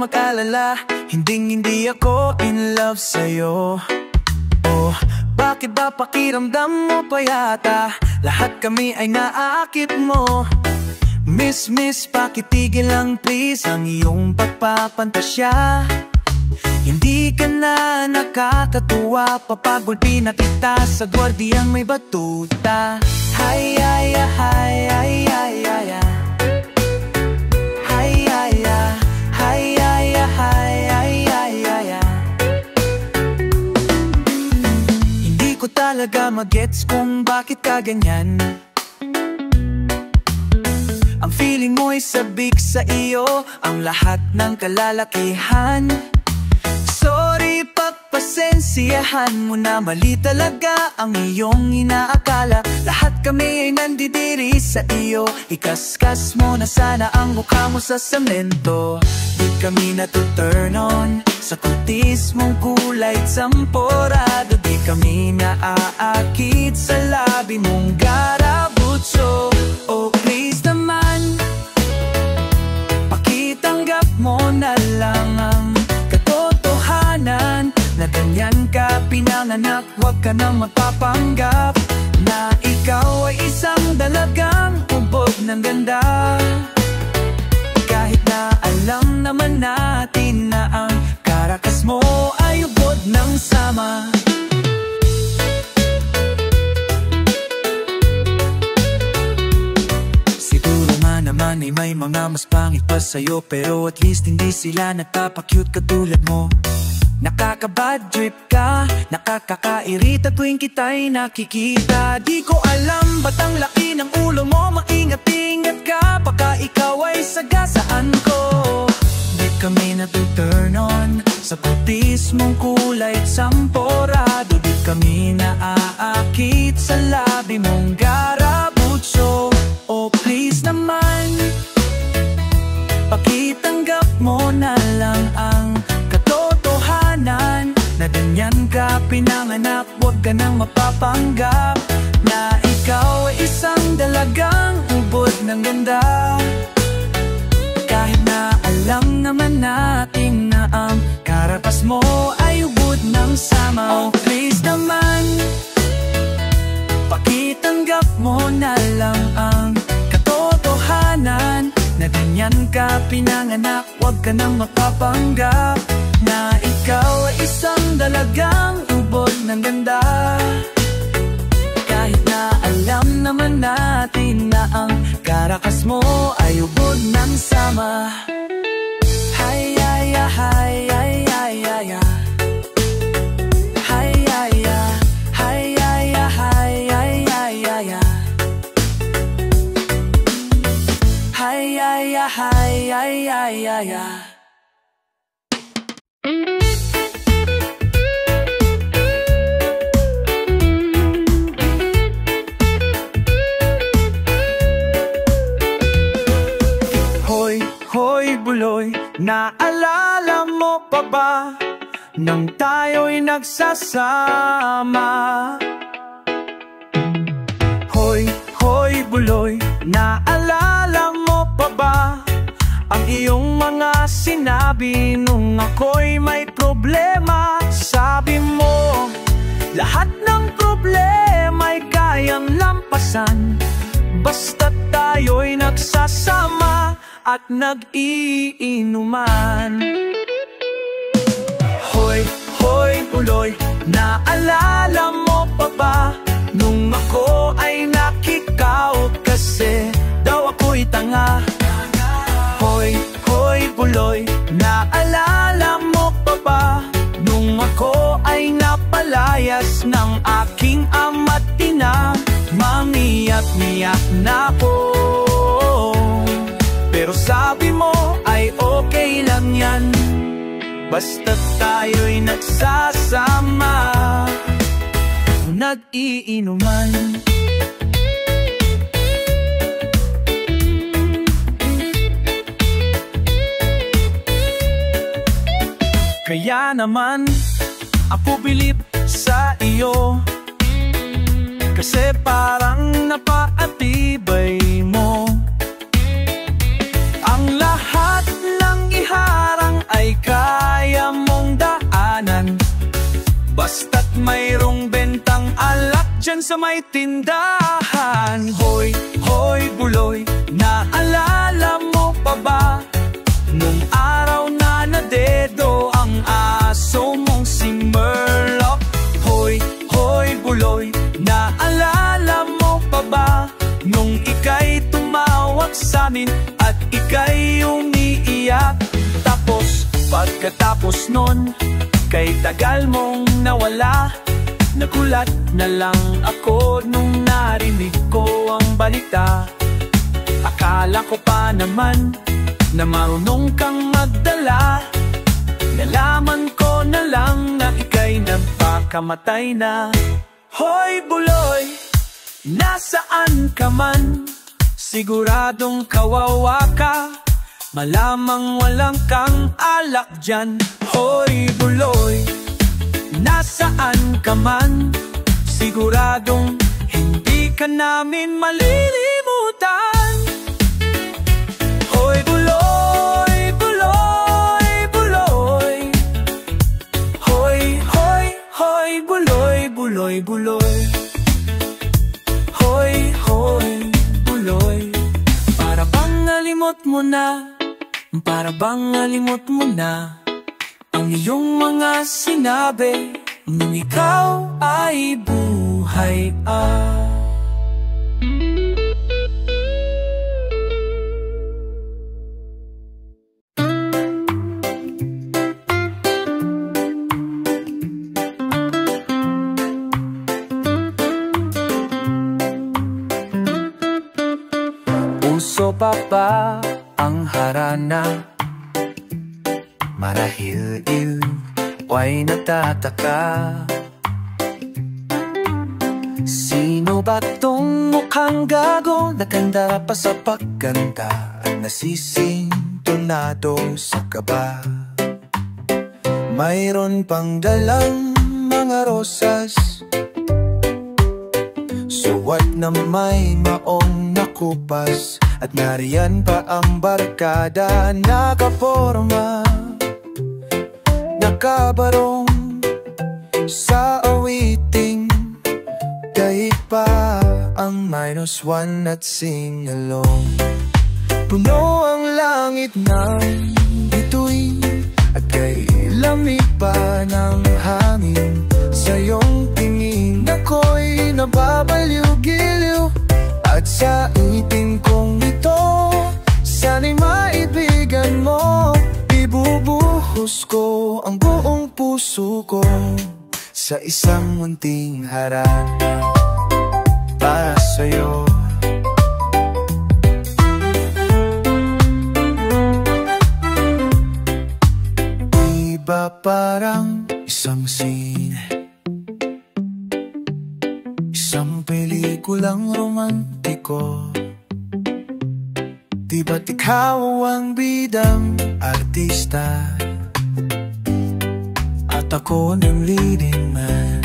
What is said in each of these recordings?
mag-alala, hindi ako in love sa'yo. Oh, bakit ba pakiramdam mo pa yata lahat kami ay naaakit mo? Miss, pakitigil lang please ang iyong pagpapantasya. Hindi ka na nakakatuwa, papagulpi na kita sa gwardiyang may batuta. Hay, hay, hay, hay, hay, hay, hay. Hindi ko talaga magets kung bakit ka ganyan. Ang feeling mo'y sabik sa iyo ang lahat ng kalalakihan. Sorry, pagpasensiyahan mo na mali talaga ang iyong inaakala. Lahat kami ay nandidiri sa iyo, ikaskas mo na sana ang mukha mo sa semento. Di kami natuturn on sa kutis mong kulay tsamporado. Di kami naaakit sa labi mong garabutso. Oh please naman, pakitanggap mo na lang ang katotohanan na ganyan ka pinanganak. Huwag ka nang magpapanggap na ikaw ay isang dalagang ubod ng ganda. Kahit na alam naman natin na ang karakas mo ay ubod ng sama. Siguro nga naman ay may mga mas pangit pa sa'yo, pero at least hindi sila nagpapakyut katulad mo. Nakaka-bad trip ka, nakakakairita tuwing kita'y nakikita. Di ko alam ba't ang laki ng ulo mo, maingat-ingat ka, baka ikaw ay sagasaan ko. Di kami natuturn on sa putis mong kulay tsamporado. Di kami naaakit sa labi mong garabutso. Oh please naman, pakitanggap mo na lang ang na ganyan ka pinanganak. Huwag ka nang mapapanggap na ikaw ay isang dalagang ubod ng ganda. Kahit na alam naman natin na ang karapas mo ay ubod ng sama. Oh please naman, pakitanggap mo na lang ang katotohanan na ganyan ka pinanganak. Huwag ka nang mapapanggap na ikaw ay isang dalagang ubod ng ganda. Kahit na alam naman natin na ang karakas mo ay ubod ng sama. Hay, hay, hay, hay, hay, hay, hay. Hay, hay, hay, hay, hay, hay, hay, hay. Hay, hay, hay, hay, hay, hay, hay. Hoy buloy, naalala mo pa ba nang tayo'y nagsasama? Hoy buloy, naalala mo pa ba ang iyong mga sinabi nung ako'y may problema? Sabi mo, lahat ng problema'y kayang lampasan basta tayo'y nagsasama at nag-iinuman. Hoy buloy, naalala mo pa ba nung ako ay nakikaw kasi daw ako'y tanga? Hoy buloy, naalala mo pa ba nung ako ay napalayas ng aking ama't ina? Mamiyak-miyak na ako, pero sabi mo ay okay lang yan basta tayo'y nagsasama, nag-iinuman. Kaya naman ako bilib sa iyo kasi parang napaatibay mo ang lahat ng iharang ay sa may tindahan. Hoy, hoy buloy, naalala mo pa ba nung araw na nadedo ang aso mong si Murloc? Hoy, hoy buloy, naalala mo pa ba nung ika'y tumawag sa'min at ika'y umiiyak? Tapos pagkatapos nun, kay tagal mong nawala, nagulat na lang ako nung narinig ko ang balita. Akala ko pa naman na marunong kang magdala, nalaman ko na lang na ika'y nagpakamatay na. Hoy buloy, nasaan ka man? Siguradong kawawa ka, malamang walang kang alak dyan. Hoy buloy, nasaan ka man? Siguradong hindi ka namin malilimutan. Hoy buloy, buloy, buloy. Hoy, hoy, hoy, buloy, buloy, buloy. Hoy, hoy, buloy. Para bang nalimot mo na, para bang nalimot mo na ang iyong mga sinabi nung ikaw ay buhay Uso pa ba ang harana? Marahil ay nagtataka, sino ba tong mukhang gago? Naganda pa sa pagganda at nasisintonado sa kaba. Mayroon pang dalang mga rosas, suwat na may maong nakupas, at nariyan pa ang barkada nakaporma, nakabarong sa awiting. Kahit pa ang -1 at sing-along. Puno ang langit ng bituin at kay lamig pa ng hangin. Sa iyong tingin ako'y nababaliw-giliw, at sa itin kong ito sana'y maibigan mo. Ibubuhos ko ang buong puso ko sa isang munting harana para sa'yo. Iba parang isang scene, isang pelikulang romantiko. Di ba't ikaw ang bidang artista at ako ng leading man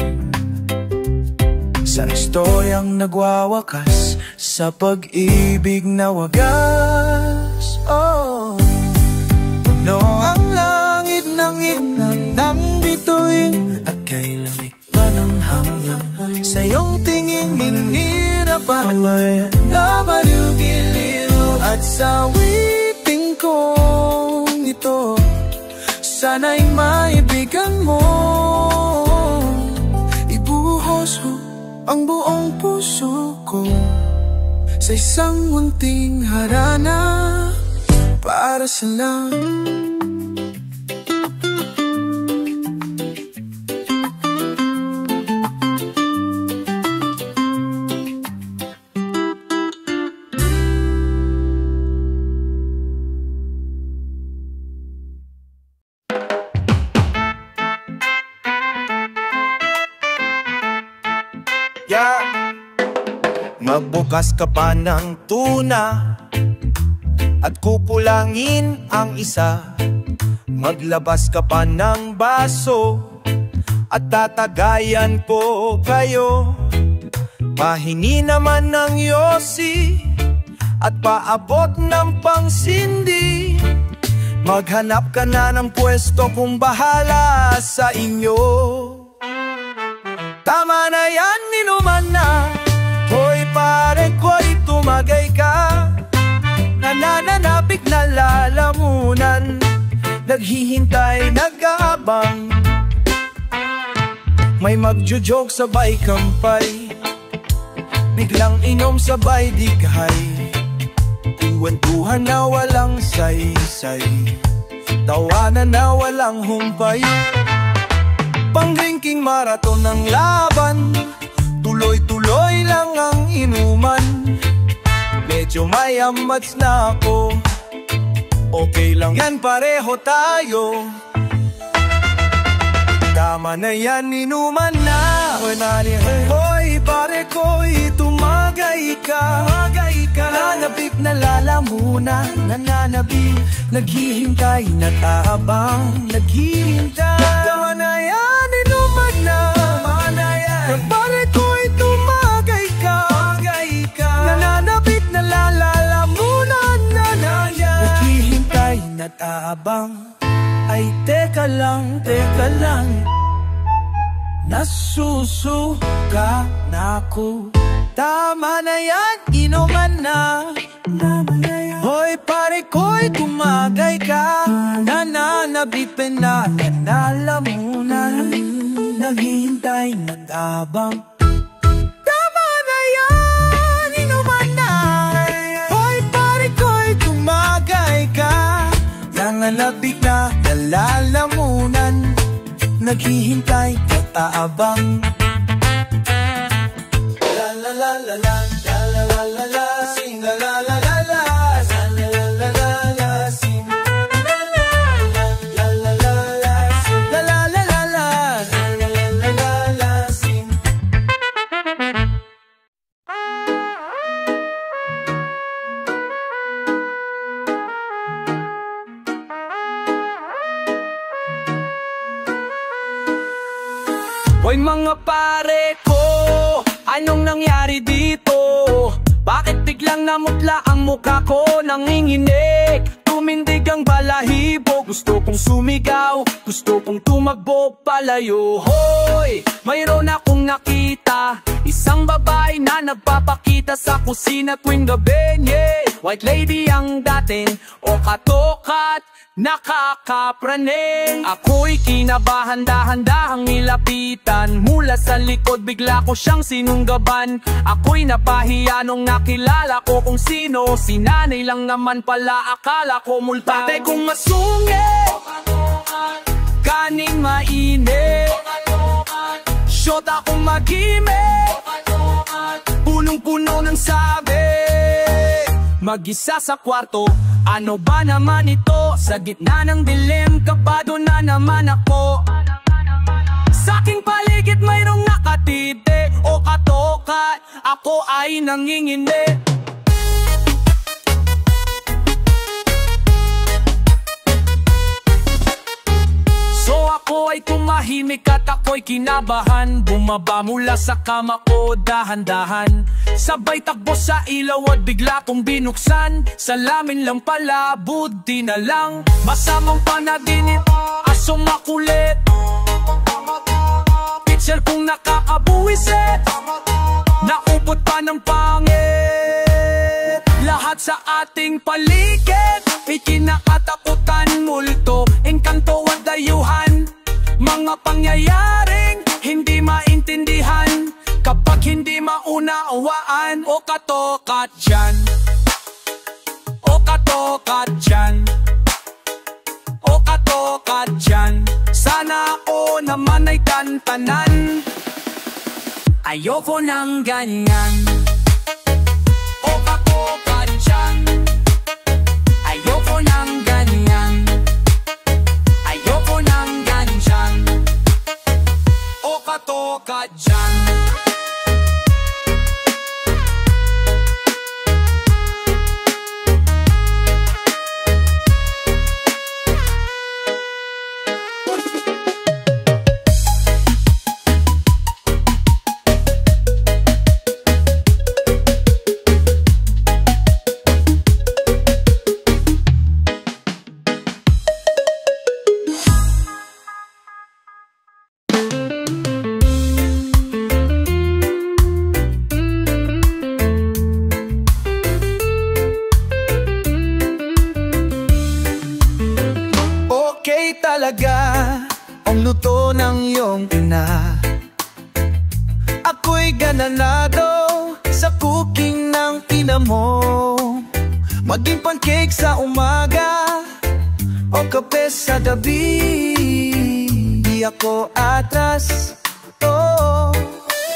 sa istoryang nagwawakas sa pag-ibig na wagas. Oh, puno ang langit ng inang ng bituin at kay lamig pa ng hangin. Sa iyong tingin minira pa may nabaliw-giliw, at sa witing kong ito sana'y maibigan mo. Ibuhos ko ang buong puso ko sa isang munting harana para sa lang. Magbukas ka pa ng tuna at kukulangin ang isa. Maglabas ka pa ng baso at tatagayan ko kayo. Pahingi naman ng yosi at paabot ng pangsindi. Maghanap ka na ng pwesto kung bahala sa inyo. Tama na yan, inuman na. Hoy pare ko'y tumagay ka. Nananapik na lalamunan, naghihintay, nag-aabang. May magjo-joke sabay kampay, biglang inom sabay dighay. Kwentuhan na walang saysay, tawanan na walang humpay. Pang-drinking marathon ng laban, tuloy-tuloy lang ang inuman. Medyo may amats na ako, okay lang yan, pareho tayo. Tama na yan, inuman na. Hoy pare ko'y tumagay ka. Nananabik na lalamunan, nananabik, naghihintay, nataabang, naghihintay. Tama na yan, inuman na. Pare ko'y tumagay ka. Nananabik na lalamunan, naghihintay, nataabang. Ay teka lang, nasusuka na ako. Tama na yan, inuman na. Hoy pare ko'y tumagay ka. Nananabik na lalamunan, naghihintay, nag-abang. Tama na yan, inuman na. Hoy pare ko'y tumagay ka. Nananabik na lalamunan, naghihintay, nag-aabang. La la la la la, la la la la la, sing la la la la la, la la la la la, sing la la la la la, sing la la la la la, la la la la la, sing. Hoy mga pare ko, anong nangyari dito? Bakit biglang namutla ang mukha ko? Nanginginig, tumindig ang balahibo. Gusto kong sumigaw, gusto kong tumakbo palayo. Hoy, mayroon akong nakita, isang babae na nagpapakita sa kusina tuwing gabi. Yeah, white lady ang dating, o katokat, nakakapraning. Ako'y kinabahan, dahan-dahang nilapitan. Mula sa likod bigla ko siyang sinunggaban. Ako'y napahiya nung nakilala ko kung sino. Si nanay lang naman pala, akala ko multa. Tatay kong masungit, kaning mainit, shot akong magimik, punong-puno ng sabi. Mag-isa sa kwarto, ano ba naman ito? Sa gitna ng dilim, kabado na naman ako. Sa aking paligid mayroong nakatiti o katokat, ako ay nangingindi. So ako ay tumahimik at ako'y kinabahan. Bumaba mula sa kama ko dahan-dahan, sabay takbo sa ilaw at bigla kong binuksan. Salamin lang pala, buti na lang. Masamang panaginip, asong makulit, picture kong nakakabuwisit, naupot pa ng pangit. Lahat sa ating paligid, ikinakatakutan, multo, engkanto at dayuhan. Mga pangyayaring hindi maintindihan kapag hindi maunawaan. O katokat dyan, o katokat dyan, o katokat dyan. Sana ako naman ay tantanan, ayoko ng ganyan. O katokat dyan, ayoko ng ganyan, ayoko ng ganyan. O katokat dyan. okay talaga ang luto ng iyong ina. Ako'y gananado sa cooking ng ina mo. Maging pancake sa umaga o kape sa gabi, di ako atras, oh.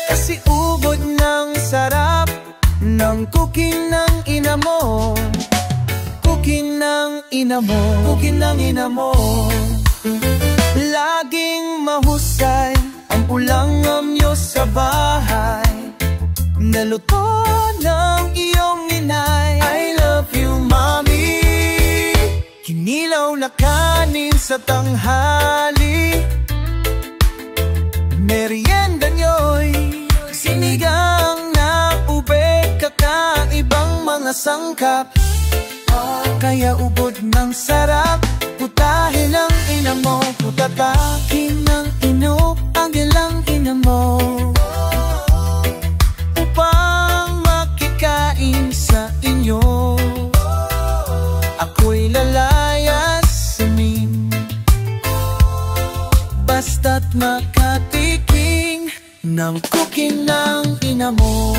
Kasi ubod ng sarap ng cooking ng ina mo. Cooking ng ina mo, cooking ng ina mo. Laging mahusay ang ulam niyo sa bahay, naluto ng iyong inay. I love you, mommy. Kinilaw na kanin sa tanghali, merienda nyo'y sinigang na ube, kakaibang mga sangkap. Kaya ubod ng sarap, putahin ng ina mo, putatakin ng ino ang ilang ina mo, upang makikain sa inyo. Ako'y lalayas sa min, basta't makatiking ng cooking ng ina mo.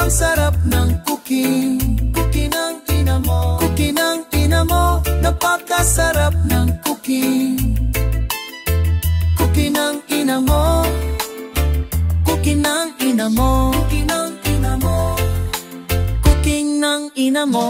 Ang sarap ng cooking, cooking ng ina mo. Cooking ng ina mo, napakasarap ng cooking. Cooking ng ina mo, cooking ng ina mo. Cooking ng ina mo, cooking ng ina mo.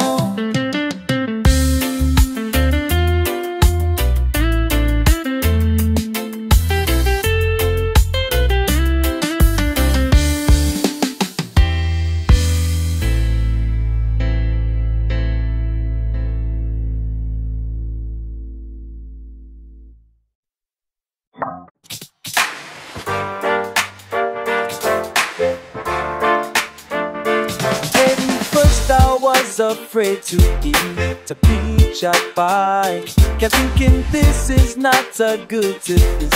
Afraid to eat a pizza pie, kept thinking this is not so good to this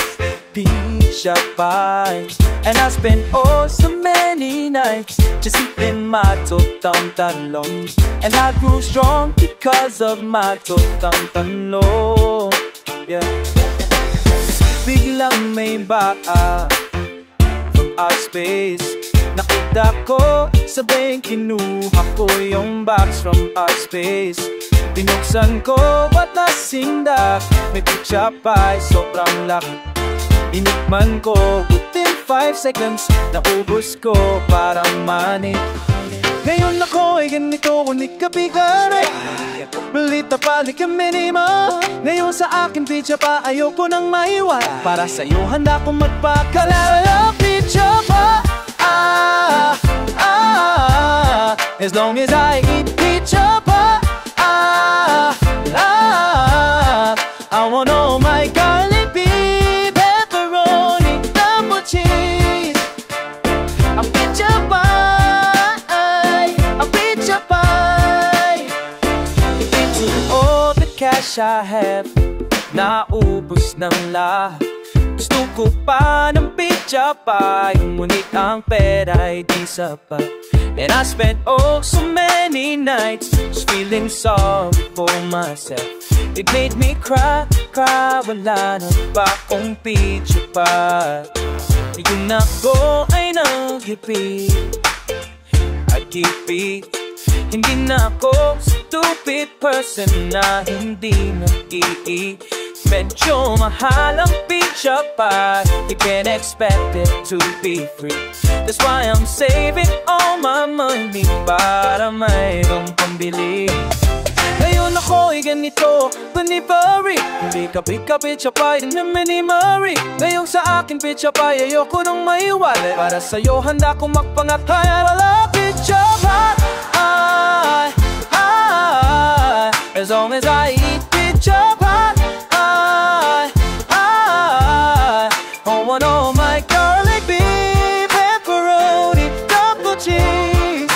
pizza pie. And I spent oh so many nights just eating my totang talong, and I grew strong because of my totang talong. Yeah. Biglang may baa from our space, nakita ko, sabay kinuha ko yung box from our space. Binuksan ko, ba't nasindak? May pizza pie, sobrang laki. Inikman ko, within 5 seconds, naubos ko parang mani. Ngayon ako ay ganito, kunik kabigaray. Balita palik ang minima. Ngayon sa akin pizza pa, ayoko nang maiwan. Para sa'yo handa kong magpakalala. Pizza pa, as long as I eat pizza pa, I want all my garlic beef, pepperoni, double cheese. A pizza pie, a pizza pie. Into all the cash I have, naubos ng lahat. Gusto ko pa ng pizza pie, ngunit ang pera'y di sapat. And I spent oh so many nights just feeling sorry for myself. It made me cry, wala na ba akong pizza pie? Yung ako ay nag-ipit, nag-ipit. Hindi na ako stupid person na hindi nag-iit. Medyo mahal ang pizza pie, you can't expect it to be free. That's why I'm saving all my money para mayroong pambili. Ngayon ako'y ganito, panibari. Hindi ka pizza pie na mini-Marie. Ngayon sa akin pizza pie, ayoko nang maiwalay. Para sa'yo handa kong magpangatay. Wala pizza pie, as long as I eat pizza pie. I want all my garlic beef, pepperoni, double cheese.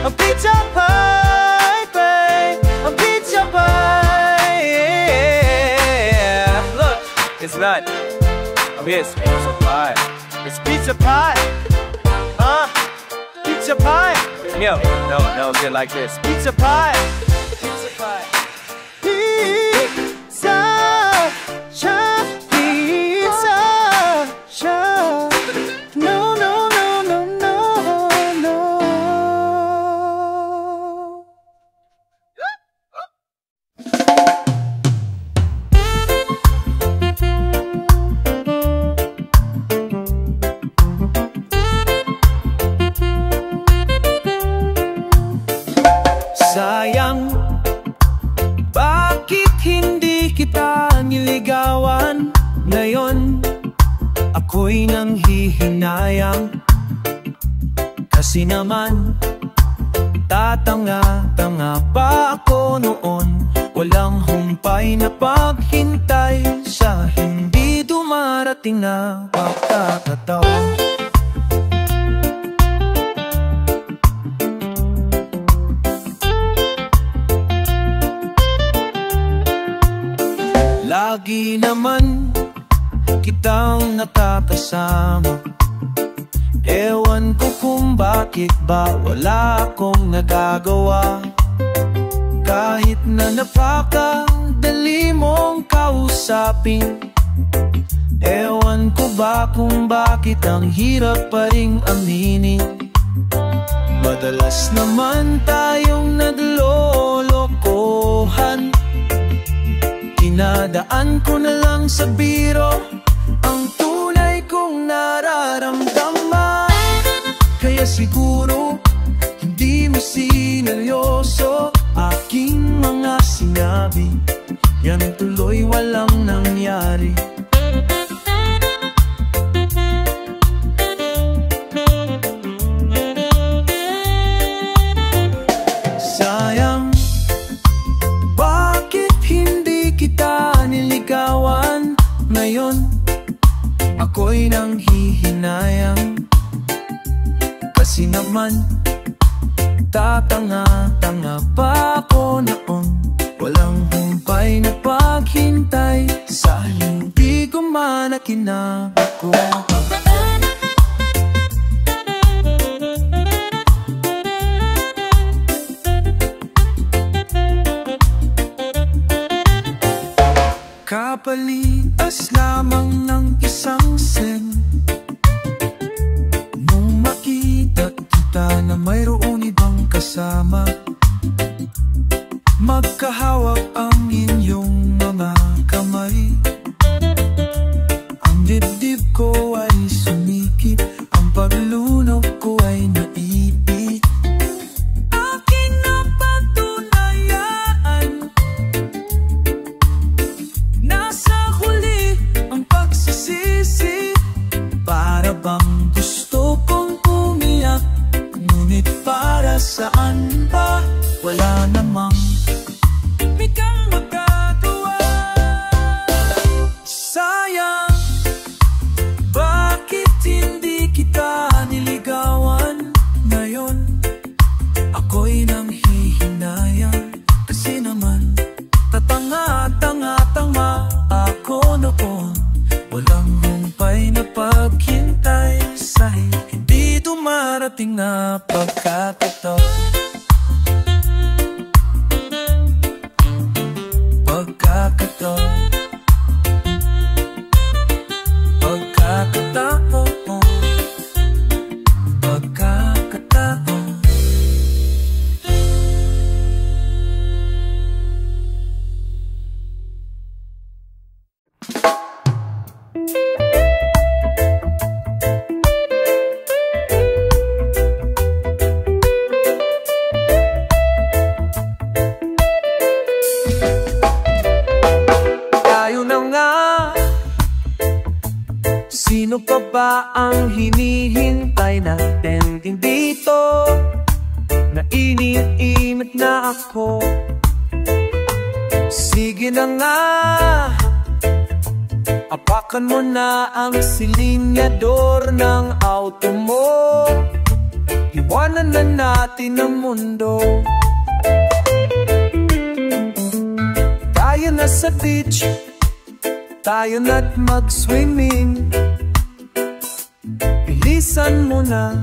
A pizza pie, babe, a pizza pie, yeah. It's not. Oh, yes, pizza pie. It's pizza pie. Pizza pie. No, get like this. Pizza pie. Pizza pie. Pizza. Pizza. No. Sayang, bakit hindi kita niligawan? Ngayon, ako'y nanghihinayang. Kasi naman, tatanga-tanga pa ako noon. Walang humpay na paghintay sa hindi dumarating na pagkakataon. Lagi naman kitang nakakasama. Ewan ko kung bakit ba wala akong nagagawa. Kahit na napakadali mong kausapin. Ewan ko ba kung bakit ang hirap pa ring aminin. Madalas naman tayong naglolokohan. Dinadaan ko na lang sa biro ang tunay kong nararamdaman. Kaya siguro hindi mo sineryoso aking mga sinabi. Yan tuloy walang nangyari. Sayang, kita niligawan. Ngayon, ako'y nanghihinayang. Kasi naman, tatanga-tanga pa ako noon. Walang humpay na paghintay sa hindi ko manakinabako. Kapalitas lamang ng isang sen nung makita kita na mayroon ibang kasama. Magkahawak ang inyong mga kamay. Ang dibdib ko ay sumikip, ang paglunok ko ay naipit. Aking napatunayan, nasa huli ang pagsisisi. Para bang gusto kong umiyak, ngunit para saan ba? Wala namang ikang magagawa. Sayang, bakit hindi kita niligawan? Ngayon, ako'y nanghihinayang. Kasi naman, tatanga-tanga-tanga ako noon. Walang humpay na paghintay sa hindi dumarating na pagkakataon. Sino pa ba ang hinihintay natin din dito? Nainit-init na ako. Sige na nga, apakan mo na ang silinyador ng auto mo. Iwanan na natin ang mundo. Tayo na sa beach, tayo na't mag-swimming. Bilisan mo na,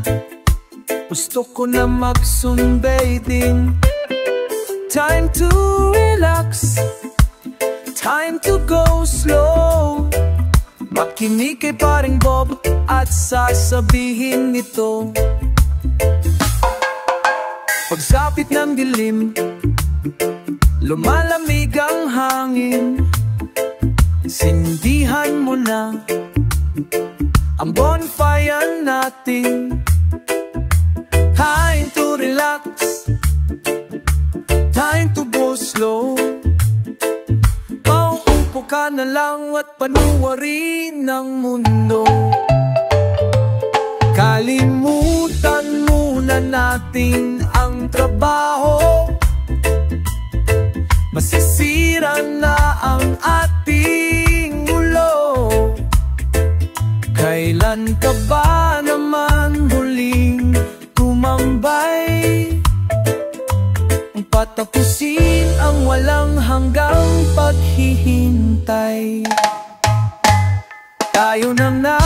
gusto ko na mag-sunbathing. Time to relax, time to go slow. Makinig kay paring Bob at sasabihin nito. Pagsapit ng dilim, lumalamig ang hangin. Sindihan mo na ang bonfire natin. Time to relax, time to go slow. Mauupo ka na lang at panuwarin ng mundo. Kalimutan muna natin ang trabaho. Masisira na ang ating ulo. Kailan ka ba naman huling tumambay? Patapusin ang walang hanggang paghihintay. Tayo na nga,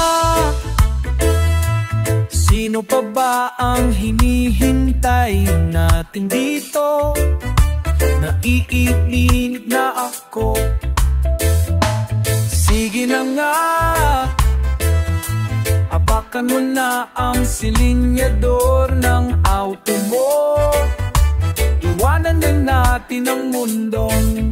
sino pa ba ang hinihintay natin dito? Naiinip na ako. Sige na nga, apakan mo na ang silinyador ng auto mo. Iwanan na natin ang mundong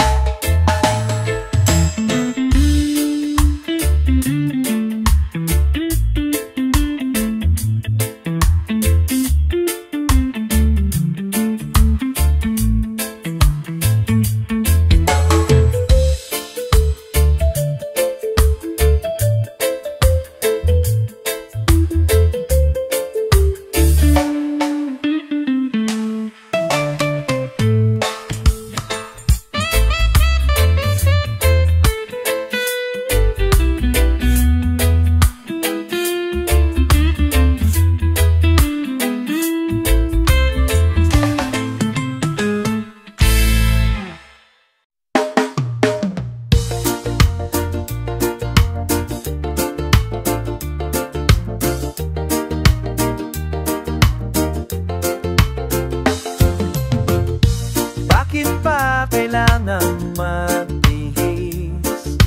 kailangan magbihis.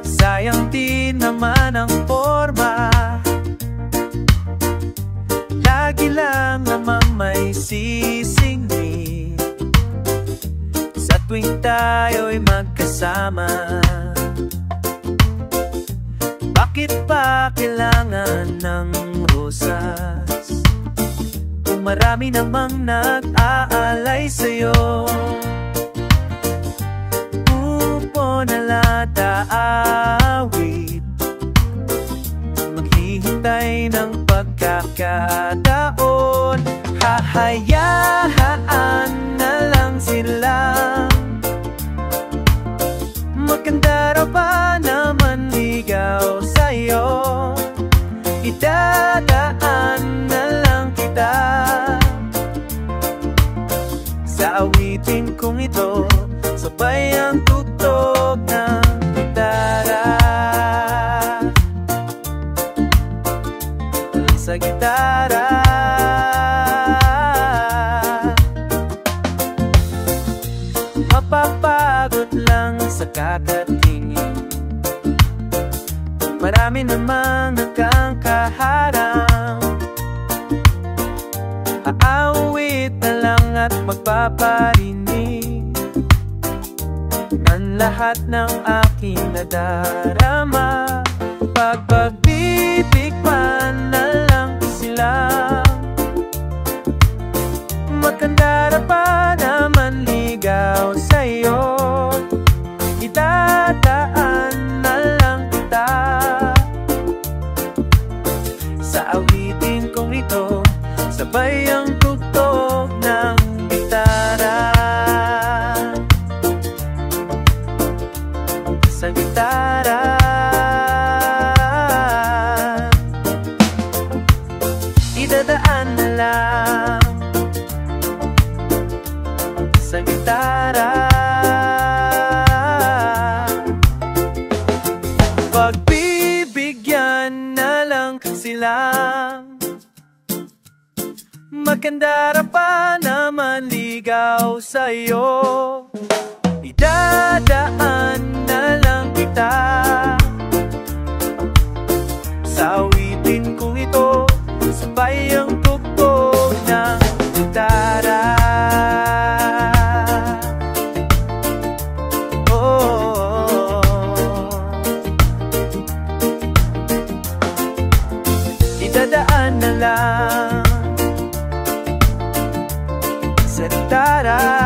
Sayang din naman ang forma. Lagi lang naman may sisingit sa tuwing tayo'y magkasama. Bakit pa kailangan ng rosas kung marami namang nag-aalay sa'yo? Nalata awit, maghihintay ng pagkakataon. Hahayaan na lang sila. Maganda raw pa naman ligaw sa'yo. Idadaan na lang kita sa awitin kong ito. Sabay ang tugtog ng gitara. Sa gitara, mapapagod lang sa kakatingin. Marami namang nagkakaharang. Aawit na lang at magpaparinig ang lahat ng aking nadarama. Pagpagbibigman na lang sila. Maganda na pa naman ligaw sa'yo. Idadaan na lang kita sa awitin kong ito. Sabay ang tugtog ng gitara. Sa gitara, idadaan na lang sa gitara. pagbibigyan na lang sila. Maganda pa naman ligaw sa'yo. Idadaan na lang kita sa awitin kong ito, sabay ang tugtog ng gitara. Idadaan na lang sa gitara.